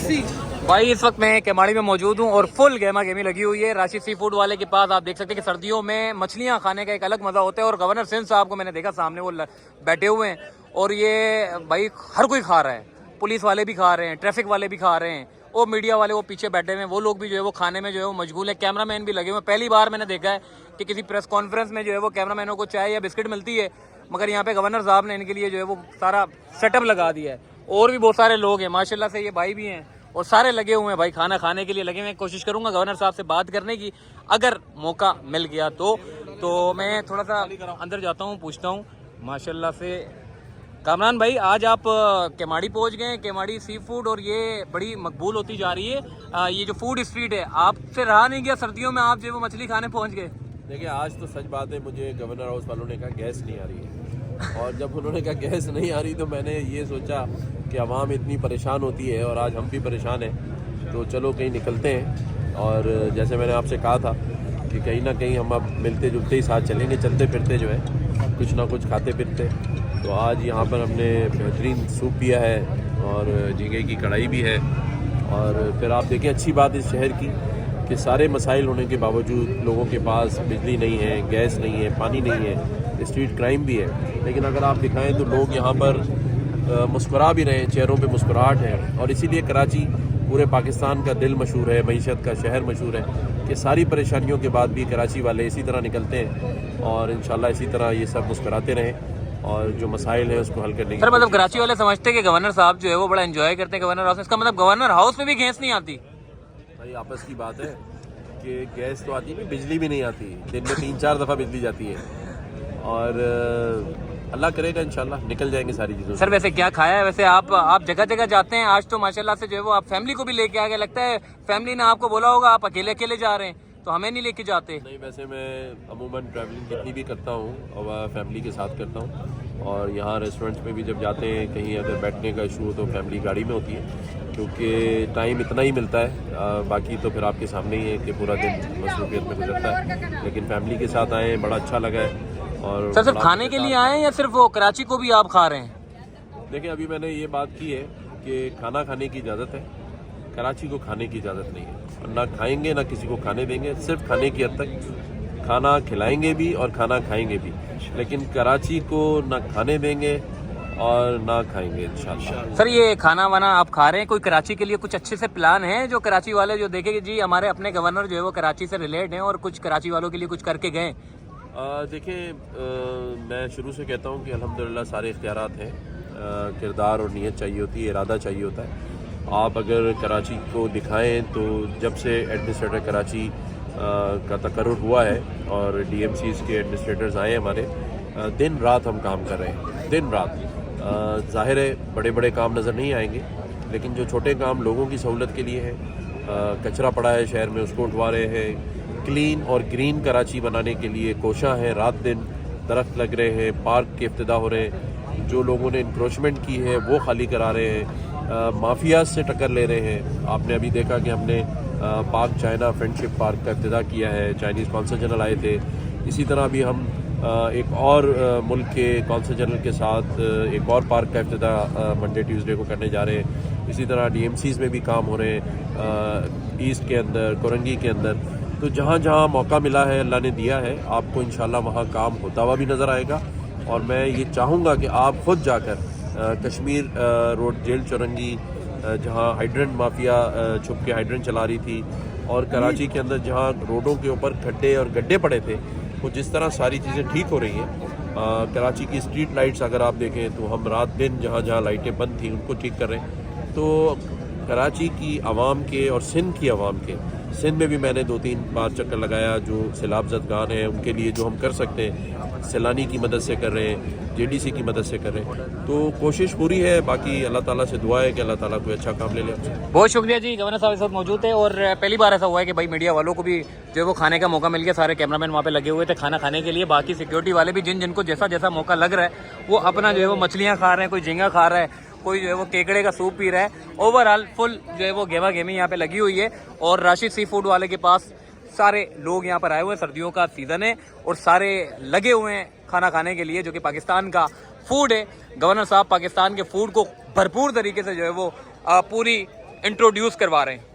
भाई इस वक्त मैं केमाड़ी में मौजूद हूँ और फुल गेमा गेमी लगी हुई है राशिद सी फूड वाले के पास। आप देख सकते हैं कि सर्दियों में मछलियाँ खाने का एक अलग मजा होता है और गवर्नर सिंध साहब को मैंने देखा सामने वो बैठे हुए हैं और ये भाई हर कोई खा रहा है। पुलिस वाले भी खा रहे हैं, ट्रैफिक वाले भी खा रहे हैं, वो मीडिया वाले वो पीछे बैठे हुए हैं, वो लोग भी जो है वो खाने में जो है वो मशगूल है। कैमरामैन भी लगे हुए हैं। पहली बार मैंने देखा है कि किसी प्रेस कॉन्फ्रेंस में जो है वो कैमरामैनों को चाय या बिस्किट मिलती है, मगर यहाँ पे गवर्नर साहब ने इनके लिए जो है वो सारा सेटअप लगा दिया है। और भी बहुत सारे लोग हैं माशाल्लाह से, ये भाई भी हैं और सारे लगे हुए हैं भाई खाना खाने के लिए लगे हुए हैं। कोशिश करूंगा गवर्नर साहब से बात करने की, अगर मौका मिल गया तो मैं थोड़ा सा अंदर जाता हूँ, पूछता हूँ माशाल्लाह से। कामरान भाई, आज आप केमाड़ी पहुँच गए, केमाड़ी सी फूड, और ये बड़ी मकबूल होती जा रही है ये जो फूड स्ट्रीट है। आपसे रहा नहीं गया सर्दियों में, आप जो है वो मछली खाने पहुँच गए। देखिए, आज तो सच बात है, मुझे गवर्नर हाउस वालों ने कहा गैस नहीं आ रही है, और जब उन्होंने कहा गैस नहीं आ रही तो मैंने ये सोचा कि आवाम इतनी परेशान होती है और आज हम भी परेशान हैं, तो चलो कहीं निकलते हैं। और जैसे मैंने आपसे कहा था कि कहीं ना कहीं हम अब मिलते जुलते ही साथ चलेंगे, चलते फिरते जो है कुछ ना कुछ खाते पीते। तो आज यहाँ पर हमने बेहतरीन सूप पिया है और झींगे की कढ़ाई भी है। और फिर आप देखें, अच्छी बात इस शहर की कि सारे मसाइल होने के बावजूद लोगों के पास बिजली नहीं है, गैस नहीं है, पानी नहीं है, स्ट्रीट क्राइम भी है, लेकिन अगर आप दिखाएं तो लोग यहाँ पर मुस्कुरा भी रहे हैं, चेहरों पे मुस्कुराहट है। और इसीलिए कराची पूरे पाकिस्तान का दिल मशहूर है, मईशत का शहर मशहूर है कि सारी परेशानियों के बाद भी कराची वाले इसी तरह निकलते हैं और इंशाल्लाह इसी तरह ये सब मुस्कुराते रहें और जो मसाइल है उसको हल करने की। सर मतलब कराची वाले समझते हैं कि गवर्नर साहब जो है वो बड़ा एंजॉय करते हैं गवर्नर हाउस में, इसका मतलब गवर्नर हाउस में भी गैस नहीं आती? भाई आपस की बात है कि गैस तो आती नहीं, बिजली भी नहीं आती, दिन में 3-4 दफ़ा बिजली जाती है। और अल्लाह करेगा इंशाल्लाह निकल जाएंगे सारी चीज़ों। सर वैसे क्या खाया है? वैसे आप जगह जगह जाते हैं, आज तो माशाल्लाह से जो है वो आप फैमिली को भी लेके आ गए, लगता है फैमिली ने आपको बोला होगा आप अकेले अकेले जा रहे हैं तो हमें नहीं लेके जाते। नहीं, वैसे मैं अमूमन ट्रैवलिंग जितनी भी करता हूँ और फैमिली के साथ करता हूँ, और यहाँ रेस्टोरेंट्स में भी जब जाते हैं कहीं अगर बैठने का इशू हो तो फैमिली गाड़ी में होती है, क्योंकि टाइम इतना ही मिलता है। बाकी तो फिर आपके सामने ही है कि पूरा दिन मसरूफियत में गुजरता है, लेकिन फैमिली के साथ आए, बड़ा अच्छा लगा है। और सर सिर्फ खाने के लिए आए हैं या सिर्फ वो कराची को भी आप खा रहे हैं? देखिए, अभी मैंने ये बात की है कि खाना खाने की इजाज़त है, कराची को खाने की इजाज़त नहीं है। ना खाएंगे ना किसी को खाने देंगे, सिर्फ खाने की हद तक। खाना खिलाएंगे भी और खाना खाएंगे भी, लेकिन कराची को ना खाने देंगे और ना खाएंगे इंशाल्लाह। सर ये खाना वाना आप खा रहे हैं, कोई कराची के लिए कुछ अच्छे से प्लान है जो कराची वाले जो देखे कि जी हमारे अपने गवर्नर जो है वो कराची से रिलेट हैं और कुछ कराची वालों के लिए कुछ करके गए? देखिए, मैं शुरू से कहता हूँ कि अल्हम्दुलिल्लाह सारे इख्तियारात हैं, किरदार और नीयत चाहिए होती है, इरादा चाहिए होता है। आप अगर कराची को दिखाएं तो जब से एडमिनिस्ट्रेटर कराची का तकर्रुर हुआ है और DMCs के एडमिनिस्ट्रेटर्स आए हमारे, दिन रात हम काम कर रहे हैं, दिन रात। ज़ाहिर है बड़े बड़े काम नज़र नहीं आएंगे, लेकिन जो छोटे काम लोगों की सहूलत के लिए हैं, कचरा पड़ा है शहर में उसको उठवा रहे हैं, क्लीन और ग्रीन कराची बनाने के लिए कोशिश है, रात दिन दरख्त लग रहे हैं, पार्क के इफ्तिदा हो रहे हैं, जो लोगों ने इंक्रोचमेंट की है वो खाली करा रहे हैं, माफियाज से टक्कर ले रहे हैं। आपने अभी देखा कि हमने पार्क चाइना फ्रेंडशिप पार्क का इफ्तिदा किया है, चाइनीज़ कौंसल जनरल आए थे। इसी तरह भी हम एक और मुल्क के कौंसल जनरल के साथ एक और पार्क का इफ्तिदा मंडे ट्यूसडे को करने जा रहे हैं। इसी तरह DMCs में भी काम हो रहे हैं, ईस्ट के अंदर, कोरंगी के अंदर। तो जहाँ जहाँ मौका मिला है अल्लाह ने दिया है, आपको इंशाल्लाह वहाँ काम होता हुआ भी नज़र आएगा। और मैं ये चाहूँगा कि आप खुद जाकर कश्मीर रोड जेल चौरंगी, जहाँ हाइड्रेंट माफिया छुप के हाइड्रेंट चला रही थी, और कराची के अंदर जहाँ रोडों के ऊपर खड्डे और गड्ढे पड़े थे, वो जिस तरह सारी चीज़ें ठीक हो रही हैं। कराची की स्ट्रीट लाइट्स अगर आप देखें तो हम रात दिन जहाँ जहाँ लाइटें बंद थी उनको ठीक कर रहे हैं। तो कराची की आवाम के और सिंध की आवाम के, सिंध में भी मैंने 2-3 बार चक्कर लगाया, जो सैलाब ज़दगान हैं उनके लिए जो हम कर सकते हैं, सैलानी की मदद से कर रहे हैं, JDC की मदद से कर रहे हैं। तो कोशिश पूरी है, बाकी अल्लाह ताला से दुआ है कि अल्लाह ताला कोई अच्छा काम ले ले। बहुत शुक्रिया जी, गवर्नर साहब इस वक्त मौजूद है और पहली बार ऐसा हुआ है कि भाई मीडिया वालों को भी जो है वो खाने का मौका मिल गया। सारे कैमरामैन वहाँ पे लगे हुए थे खाना खाने के लिए, बाकी सिक्योरिटी वाले भी जिनको जैसा जैसा मौका लग रहा है वो अपना जो है वो मछलियाँ खा रहे हैं, कोई झींगा खा रहा है, कोई जो है वो केकड़े का सूप पी रहा है। ओवरऑल फुल जो है वो गेमा गेमी यहाँ पे लगी हुई है। और राशिद सी फूड वाले के पास सारे लोग यहाँ पर आए हुए हैं, सर्दियों का सीज़न है और सारे लगे हुए हैं खाना खाने के लिए, जो कि पाकिस्तान का फूड है। गवर्नर साहब पाकिस्तान के फूड को भरपूर तरीके से जो है वो पूरी इंट्रोड्यूस करवा रहे हैं।